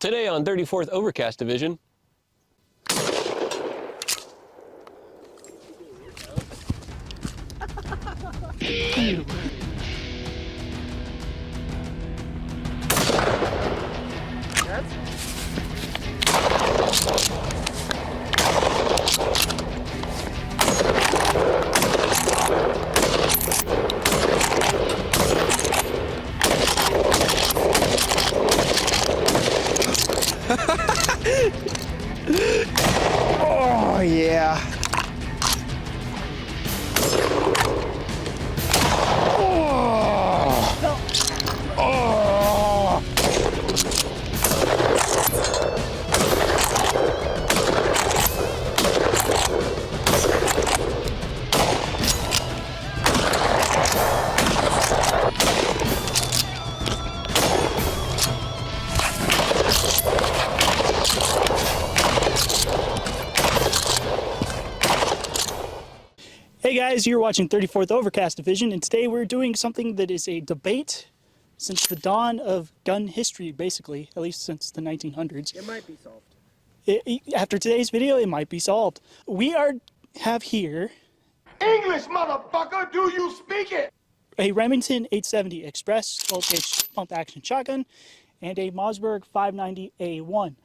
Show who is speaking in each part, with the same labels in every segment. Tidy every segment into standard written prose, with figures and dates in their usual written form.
Speaker 1: Today on 34th Overcast Division.
Speaker 2: Oh, yeah. Oh. Oh.
Speaker 3: Hey guys, you're watching 34th Overcast Division, and today we're doing something that is a debate since the dawn of gun history, basically, at least since the 1900s.
Speaker 2: It might be solved.
Speaker 3: After today's video, it might be solved. We have here
Speaker 4: English, motherfucker, do you speak it?
Speaker 3: a Remington 870 Express 12-gauge pump action shotgun and a Mossberg 590A1.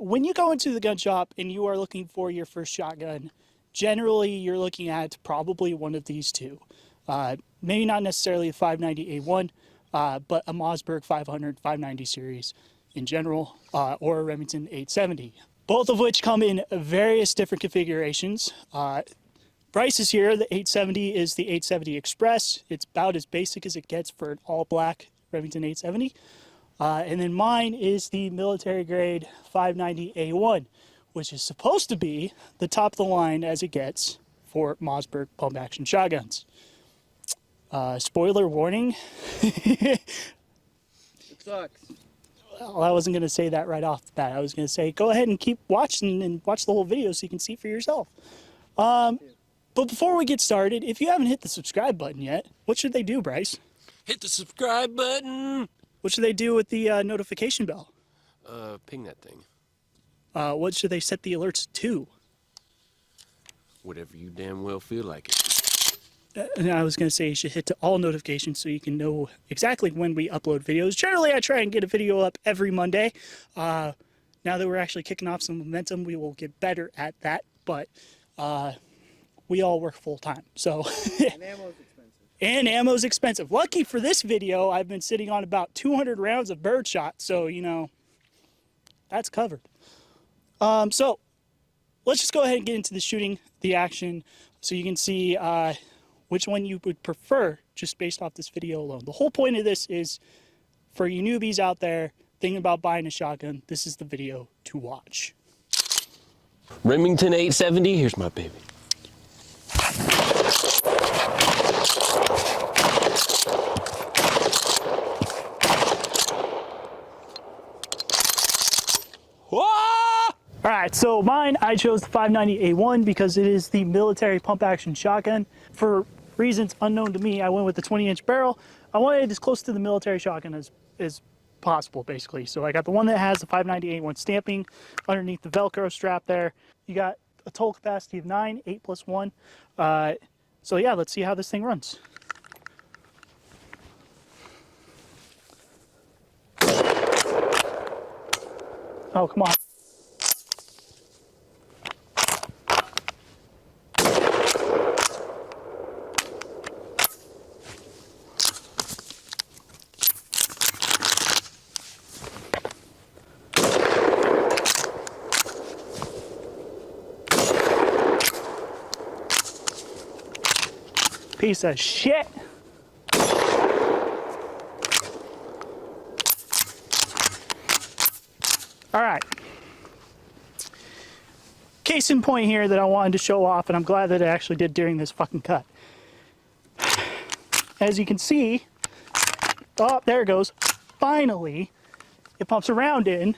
Speaker 3: When you go into the gun shop and you are looking for your first shotgun, generally you're looking at probably one of these two. Maybe not necessarily the 590A1, but a Mossberg 500, 590 series in general, or a Remington 870. Both of which come in various different configurations. Bryce's here, the 870 is the 870 Express. It's about as basic as it gets for an all-black Remington 870. And then mine is the military grade 590A1, which is supposed to be the top of the line as it gets for Mossberg pump action shotguns. Spoiler warning.
Speaker 2: It sucks.
Speaker 3: Well, I wasn't going to say that right off the bat. I was going to say, go ahead and keep watching and watch the whole video so you can see for yourself. But before we get started, if you haven't hit the subscribe button yet, what should they do, Bryce?
Speaker 1: Hit the subscribe button.
Speaker 3: What should they do with the notification bell?
Speaker 1: Ping that thing.
Speaker 3: What should they set the alerts to?
Speaker 1: Whatever you damn well feel like it.
Speaker 3: And I was going to say you should hit to all notifications so you can know exactly when we upload videos. Generally, I try and get a video up every Monday. Now that we're actually kicking off some momentum, we will get better at that. But we all work full time, so.
Speaker 2: And ammo's expensive.
Speaker 3: And ammo's expensive. Lucky for this video, I've been sitting on about 200 rounds of birdshot, so you know, that's covered. So let's just go ahead and get into the shooting, the action, so you can see which one you would prefer just based off this video alone. The whole point of this is for you newbies out there thinking about buying a shotgun, this is the video to watch.
Speaker 1: Remington 870, here's my baby.
Speaker 3: All right, so mine, I chose the 590A1 because it is the military pump action shotgun. For reasons unknown to me, I went with the 20-inch barrel. I wanted it as close to the military shotgun as possible, basically. So I got the one that has the 590A1 stamping underneath the Velcro strap there. You got a total capacity of 9, 8 plus 1. So yeah, let's see how this thing runs. Oh, come on. Piece of shit. All right. Case in point here that I wanted to show off, and I'm glad that I actually did during this fucking cut. As you can see, oh, there it goes. Finally, it pumps around in.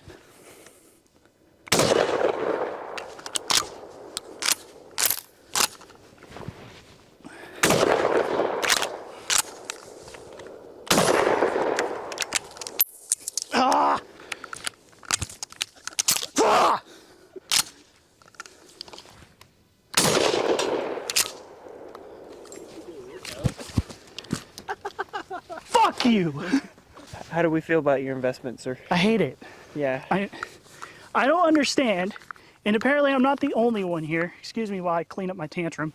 Speaker 3: Fuck you!
Speaker 2: How do we feel about your investment, sir?
Speaker 3: I hate it.
Speaker 2: Yeah.
Speaker 3: I don't understand, and apparently I'm not the only one here. Excuse me while I clean up my tantrum.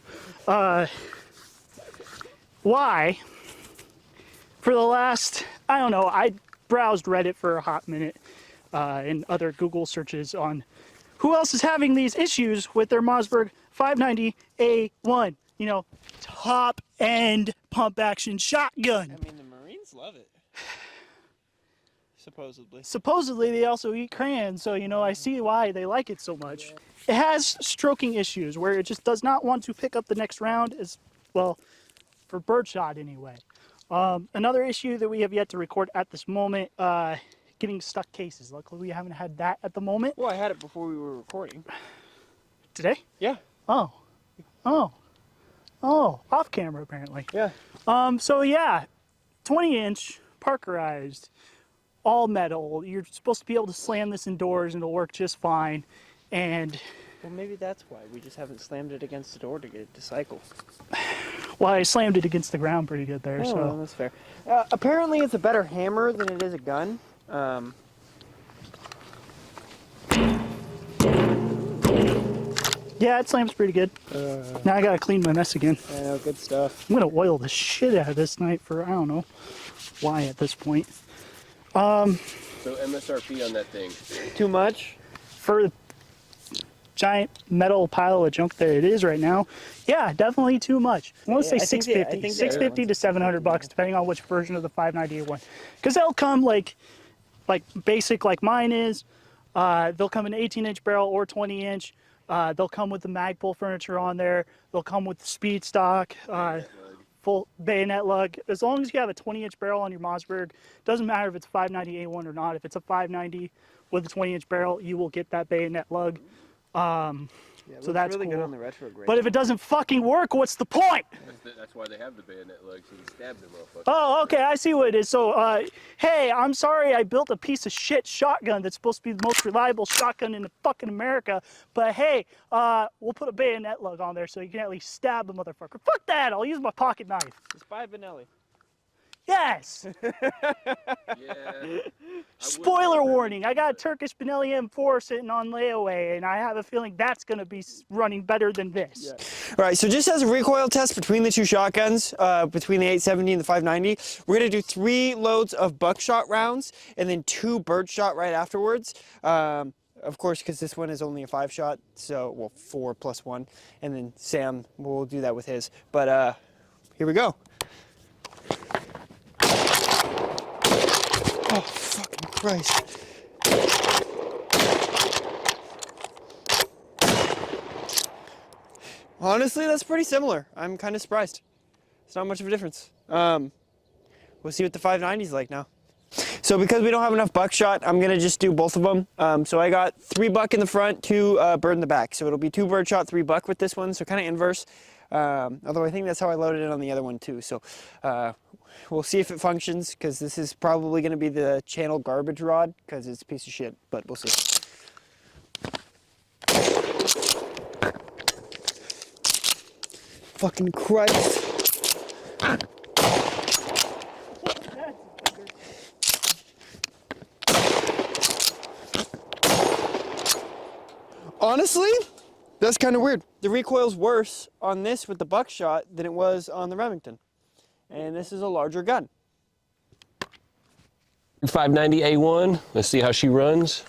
Speaker 3: Why, for the last, I don't know, I browsed Reddit for a hot minute and other Google searches on who else is having these issues with their Mossberg 590A1. You know, top-end pump-action shotgun.
Speaker 2: I mean, the Marines love it. Supposedly.
Speaker 3: Supposedly they also eat crayons, so you know I see why they like it so much. It has stroking issues where it just does not want to pick up the next round, as well, for birdshot anyway. Another issue that we have yet to record at this moment, getting stuck cases. Luckily we haven't had that at the moment.
Speaker 2: Well, I had it before we were recording.
Speaker 3: Today?
Speaker 2: Yeah.
Speaker 3: Oh, off camera apparently.
Speaker 2: Yeah.
Speaker 3: So yeah, 20-inch, Parkerized, all metal. You're supposed to be able to slam this indoors and it'll work just fine. And
Speaker 2: Well, maybe that's why we just haven't slammed it against the door to get it to cycle.
Speaker 3: well, I slammed it against the ground pretty good there.
Speaker 2: Oh,
Speaker 3: So
Speaker 2: well, that's fair. Apparently, it's a better hammer than it is a gun.
Speaker 3: yeah, it slams pretty good. Now I gotta clean my mess again.
Speaker 2: I know, good stuff.
Speaker 3: I'm gonna oil the shit out of this night for I don't know why at this point.
Speaker 1: So MSRP on that thing.
Speaker 2: Too much?
Speaker 3: For the giant metal pile of junk that it is right now, yeah, definitely too much. I want to say
Speaker 2: I think
Speaker 3: 650,
Speaker 2: the
Speaker 3: 650 to $700, depending on which version of the 590A1. Because they'll come like basic like mine is. They'll come in 18-inch barrel or 20-inch. They'll come with the Magpul furniture on there. They'll come with the speed stock, full bayonet lug. As long as you have a 20-inch barrel on your Mossberg, doesn't matter if it's a 590A1 or not. If it's a 590 with a 20-inch barrel, you will get that bayonet lug.
Speaker 2: Yeah,
Speaker 3: So that's
Speaker 2: really
Speaker 3: cool.
Speaker 2: good on the retro grade.
Speaker 3: But if it doesn't fucking work, what's the point?
Speaker 1: That's why they have the bayonet lugs, so you stab them motherfuckers.
Speaker 3: Oh, okay, I see what it is. So, hey, I'm sorry I built a piece of shit shotgun that's supposed to be the most reliable shotgun in the fucking America, but hey, we'll put a bayonet lug on there so you can at least stab the motherfucker. Fuck that, I'll use my pocket knife.
Speaker 2: Just buy Benelli.
Speaker 3: Yes!
Speaker 1: Yeah.
Speaker 3: Spoiler warning, I got a Turkish Benelli M4 sitting on layaway, and I have a feeling that's going to be running better than this.
Speaker 2: All right, so just as a recoil test between the two shotguns, between the 870 and the 590, we're gonna do 3 loads of buckshot rounds and then 2 birdshot right afterwards. Of course, because this one is only a 5-shot, so, well, 4 plus 1, and then Sam will do that with his. But here we go. Oh, fucking Christ. Honestly, that's pretty similar. I'm kind of surprised. It's not much of a difference. We'll see what the 590's like now. So because we don't have enough buckshot, I'm gonna just do both of them. So I got 3 buck in the front, 2 bird in the back. So it'll be 2 birdshot, 3 buck with this one, so kind of inverse. Although I think that's how I loaded it on the other one too. So we'll see if it functions, because this is probably gonna be the channel garbage rod, because it's a piece of shit, but we'll see. Fucking Christ. Honestly, that's kind of weird. The recoil's worse on this with the buckshot than it was on the Remington. And this is a larger gun.
Speaker 1: 590A1. Let's see how she runs.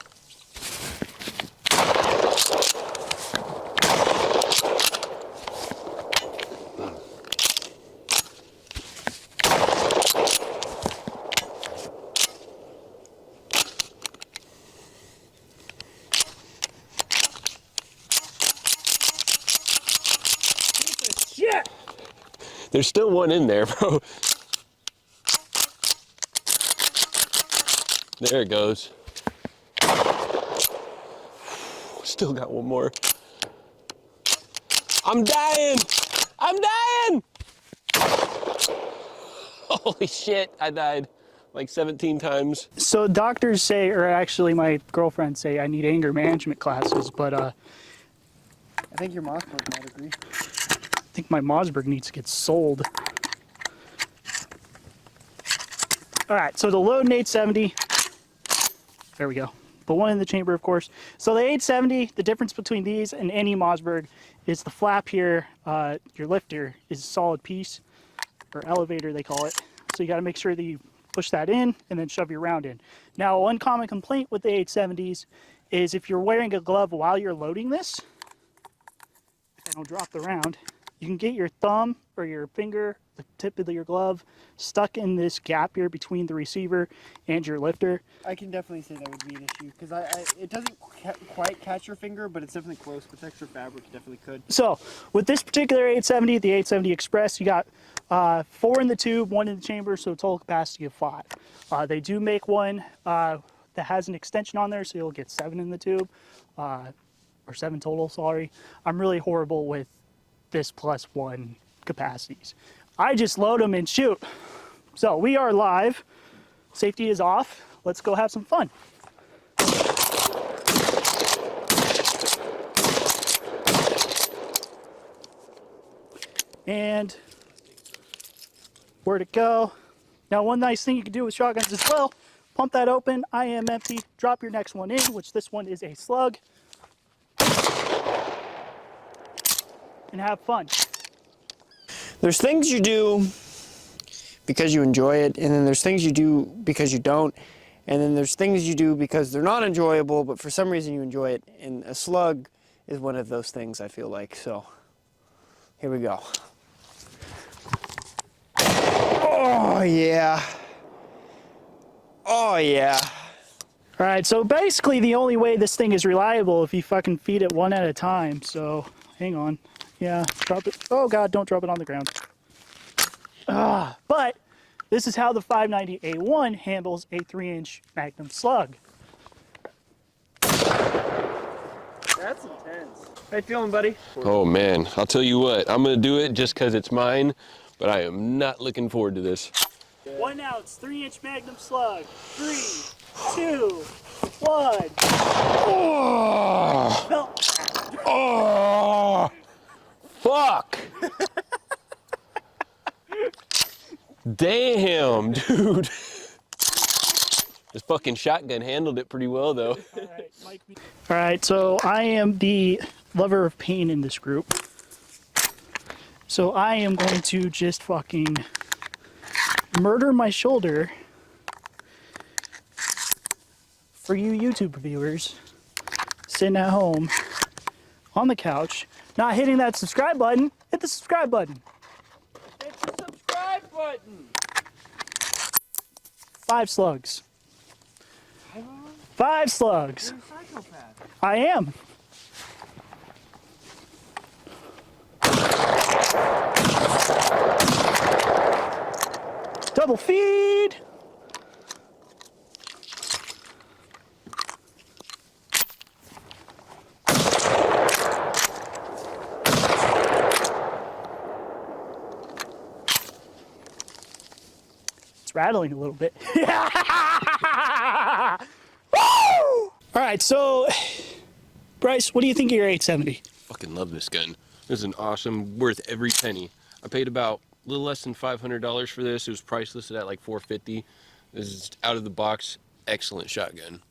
Speaker 3: Shit!
Speaker 1: There's still one in there, bro. There it goes. Still got one more. I'm dying! I'm dying! Holy shit, I died. like 17 times.
Speaker 3: So doctors say, or actually my girlfriend say, I need anger management classes, but I
Speaker 2: I think your Mossberg might agree.
Speaker 3: think my Mossberg needs to get sold. All right, so the load in 870, there we go. The one in the chamber, of course. So the 870, the difference between these and any Mossberg is the flap here. Your lifter is a solid piece, or elevator they call it. So you got to make sure that you push that in and then shove your round in. Now, one common complaint with the 870s is if you're wearing a glove while you're loading this, if I don't drop the round, you can get your thumb or your finger, the tip of your glove, stuck in this gap here between the receiver and your lifter.
Speaker 2: I can definitely say that would be an issue because it doesn't quite catch your finger, but it's definitely close. With extra fabric, it definitely could.
Speaker 3: So with this particular 870, the 870 Express, you got 4 in the tube, 1 in the chamber, so a total capacity of 5. They do make one that has an extension on there, so you'll get 7 in the tube, or 7 total, sorry. I'm really horrible with this +1 capacities. I just load them and shoot. So we are live. Safety is off. Let's go have some fun. And where'd it go? Now, one nice thing you can do with shotguns as well, pump that open, IM empty, drop your next one in, which this one is a slug, and have fun.
Speaker 2: There's things you do because you enjoy it, and then there's things you do because you don't, and then there's things you do because they're not enjoyable, but for some reason you enjoy it, and a slug is one of those things, I feel like. So here we go. Oh yeah. Oh yeah.
Speaker 3: All right, so basically the only way this thing is reliable if you fucking feed it one at a time. So hang on. Yeah, drop it. Oh God, don't drop it on the ground. But this is how the 590A1 handles a 3-inch Magnum slug.
Speaker 2: That's intense. How you feeling, buddy?
Speaker 1: Oh man, I'll tell you what, I'm gonna do it just cause it's mine, but I am not looking forward to this.
Speaker 3: 1 ounce, 3-inch Magnum slug. 3, 2, 1.
Speaker 1: Oh,
Speaker 3: No.
Speaker 1: oh, fuck. Damn, dude. This fucking shotgun handled it pretty well though.
Speaker 3: All right, so I am the lover of pain in this group. So I am going to just fucking murder my shoulder for you YouTube viewers sitting at home on the couch, not hitting that subscribe button. Hit the subscribe button.
Speaker 1: Hit the subscribe button.
Speaker 3: 5 slugs. 5 slugs.
Speaker 2: You're a psychopath.
Speaker 3: I am. Double feed. It's rattling a little bit. Woo! All right, so Bryce, what do you think of your 870?
Speaker 1: Fucking love this gun. This is an awesome, worth every penny. I paid about a little less than $500 for this. It was price listed at like $450. This is out of the box, excellent shotgun.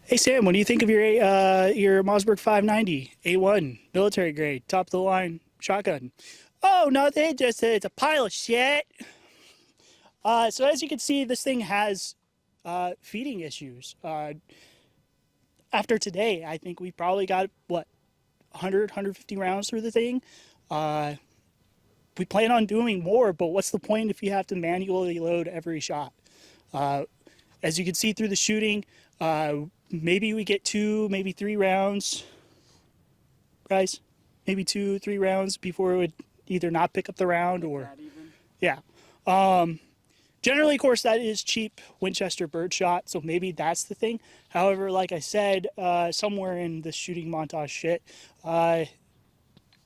Speaker 3: Hey Sam, what do you think of your Mossberg 590 A1 military grade, top of the line shotgun? Oh, nothing, just it's a pile of shit. So as you can see, this thing has feeding issues. After today, I think we probably got, what, 100, 150 rounds through the thing. We plan on doing more, but what's the point if you have to manually load every shot? As you can see through the shooting, maybe we get 2, maybe 3 rounds. Guys, maybe 2, 3 rounds before it would either not pick up the round or... Yeah. Generally, of course, that is cheap Winchester birdshot, so maybe that's the thing. However, like I said, somewhere in the shooting montage shit,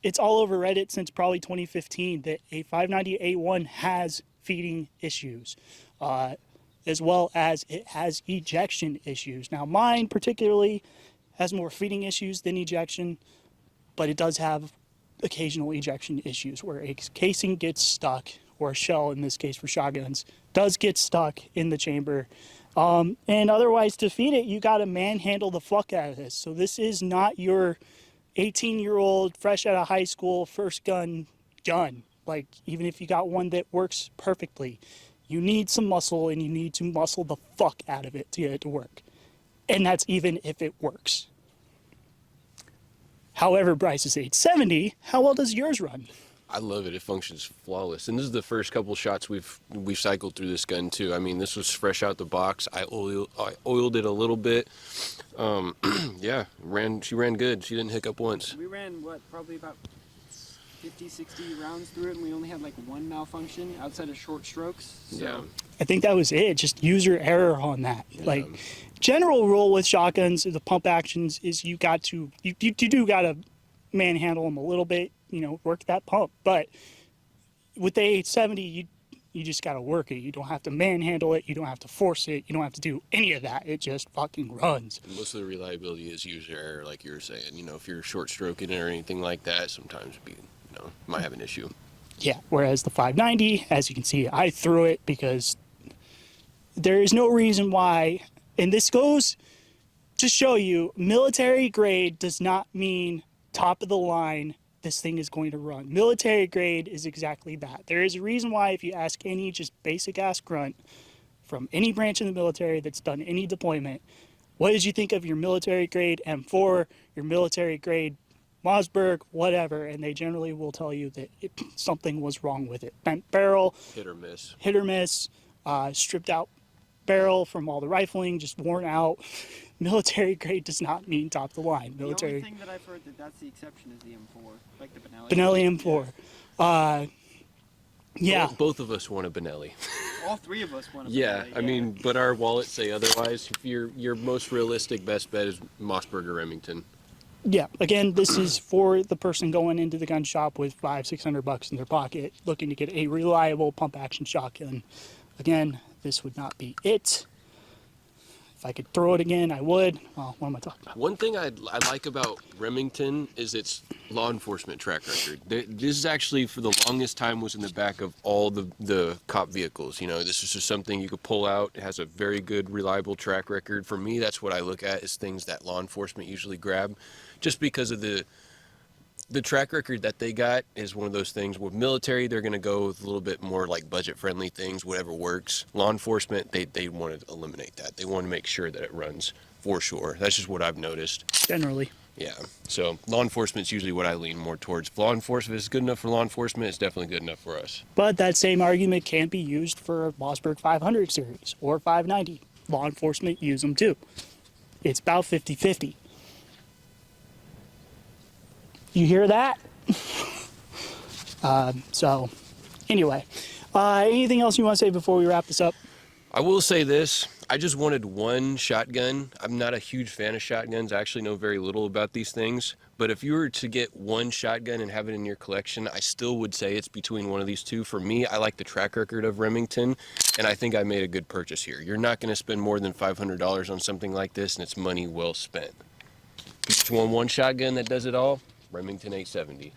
Speaker 3: it's all over Reddit since probably 2015 that a 590A1 has feeding issues, as well as it has ejection issues. Now, mine particularly has more feeding issues than ejection, but it does have occasional ejection issues where a casing gets stuck, or a shell in this case for shotguns does get stuck in the chamber. And otherwise, to feed it, you got to manhandle the fuck out of this. So this is not your 18-year-old fresh out of high school first gun. Like, even if you got one that works perfectly, you need some muscle, and you need to muscle the fuck out of it to get it to work. And that's even if it works. However, Bryce's 870, how well does yours run?
Speaker 1: I love it. It functions flawless. And this is the first couple shots we've cycled through this gun too. I mean, this was fresh out the box. I oiled it a little bit. Yeah, she ran good. She didn't hiccup once.
Speaker 2: We ran, probably about 50, 60 rounds through it, and we only had like one malfunction outside of short strokes. So.
Speaker 1: Yeah.
Speaker 3: I think that was it. Just user error on that. Yeah. Like, general rule with shotguns, the pump actions is you do got to manhandle them a little bit, work that pump. But with the 870, you just got to work it. You don't have to manhandle it. You don't have to force it. You don't have to do any of that. It just fucking runs.
Speaker 1: And most of the reliability is user error, like you were saying. If you're short stroking it or anything like that, sometimes might have an issue.
Speaker 3: Yeah, whereas the 590, as you can see, I threw it because there is no reason why, and this goes to show you, military grade does not mean top of the line, this thing is going to run. Military grade is exactly that. There is a reason why, if you ask any just basic ass grunt from any branch in the military that's done any deployment, what did you think of your military grade M4, your military grade Mossberg, whatever, and they generally will tell you that something was wrong with it. Bent barrel.
Speaker 1: Hit or miss.
Speaker 3: Stripped out barrel from all the rifling, just worn out. Military grade does not mean top of the line. Military.
Speaker 2: The only thing that I've heard that's the exception is the M4, like the Benelli.
Speaker 3: Benelli M4. Yeah.
Speaker 1: Both of us want a Benelli.
Speaker 2: All three of us want a Benelli.
Speaker 1: Yeah, I mean, but our wallets say otherwise. Your most realistic best bet is Mossberg or Remington.
Speaker 3: Yeah, again, this is for the person going into the gun shop with $500-600 in their pocket, looking to get a reliable pump action shotgun. Again, this would not be it. If I could throw it again, I would. Well, what am I talking about?
Speaker 1: One thing I like about Remington is its law enforcement track record. This is actually, for the longest time, was in the back of all the cop vehicles. This is just something you could pull out. It has a very good, reliable track record. For me, that's what I look at, is things that law enforcement usually grab. Just because of the track record that they got is one of those things. With military, they're going to go with a little bit more like budget-friendly things, whatever works. Law enforcement, they want to eliminate that. They want to make sure that it runs for sure. That's just what I've noticed.
Speaker 3: Generally.
Speaker 1: Yeah. So law enforcement's usually what I lean more towards. If law enforcement is good enough for law enforcement, it's definitely good enough for us.
Speaker 3: But that same argument can be used for Mossberg 500 series or 590. Law enforcement use them too. It's about 50-50. You hear that? So, anyway, anything else you want to say before we wrap this up?
Speaker 1: I will say this. I just wanted one shotgun. I'm not a huge fan of shotguns. I actually know very little about these things. But if you were to get one shotgun and have it in your collection, I still would say it's between one of these two. For me, I like the track record of Remington, and I think I made a good purchase here. You're not going to spend more than $500 on something like this, and it's money well spent. If you just want one shotgun that does it all, Remington 870.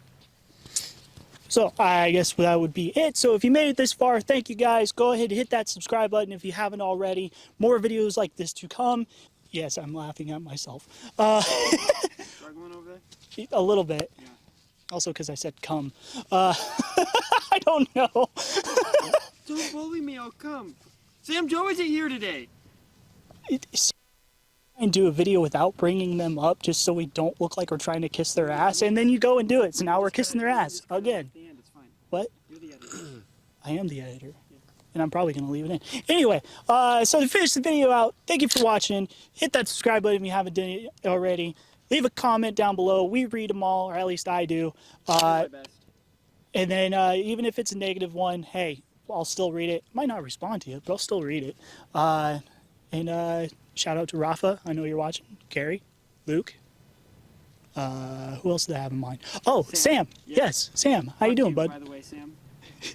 Speaker 3: So I guess that would be it. So if you made it this far, thank you guys. Go ahead and hit that subscribe button if you haven't already. More videos like this to come. Yes, I'm laughing at myself.
Speaker 2: Struggling over there?
Speaker 3: A little bit.
Speaker 2: Yeah.
Speaker 3: Also because I said come. I don't know.
Speaker 2: Don't bully me, I'll come. Sam Joe isn't here today.
Speaker 3: And do a video without bringing them up just so we don't look like we're trying to kiss their ass, and then you go and do it. So now we're kissing their ass again. What?
Speaker 2: You're the editor.
Speaker 3: I am the editor. And I'm probably going to leave it in. Anyway, so to finish the video out, thank you for watching. Hit that subscribe button if you haven't done it already. Leave a comment down below. We read them all, or at least I do.
Speaker 2: My best.
Speaker 3: And then even if it's a negative one, hey, I'll still read it. Might not respond to it, but I'll still read it. And shout out to Rafa. I know you're watching. Gary, Luke. Who else did I have in mind? Oh, Sam.
Speaker 2: Yeah.
Speaker 3: Yes, Sam. How you doing, bud?
Speaker 2: By the way, Sam.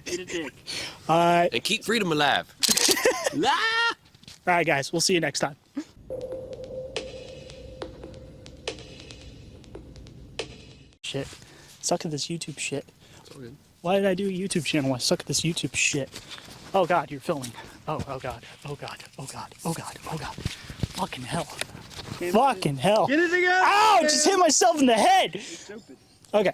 Speaker 2: Eat a dick.
Speaker 1: And keep freedom alive. La!
Speaker 3: All right, guys. We'll see you next time. Shit. Suck at this YouTube shit. Why did I do a YouTube channel? I suck at this YouTube shit. Oh God, you're filming. Oh God. Oh God. Oh God. Oh God. Oh God. Fucking hell. Fucking hell.
Speaker 2: Get it together.
Speaker 3: Ow! Just hit myself in the head.
Speaker 2: Stupid.
Speaker 3: Okay.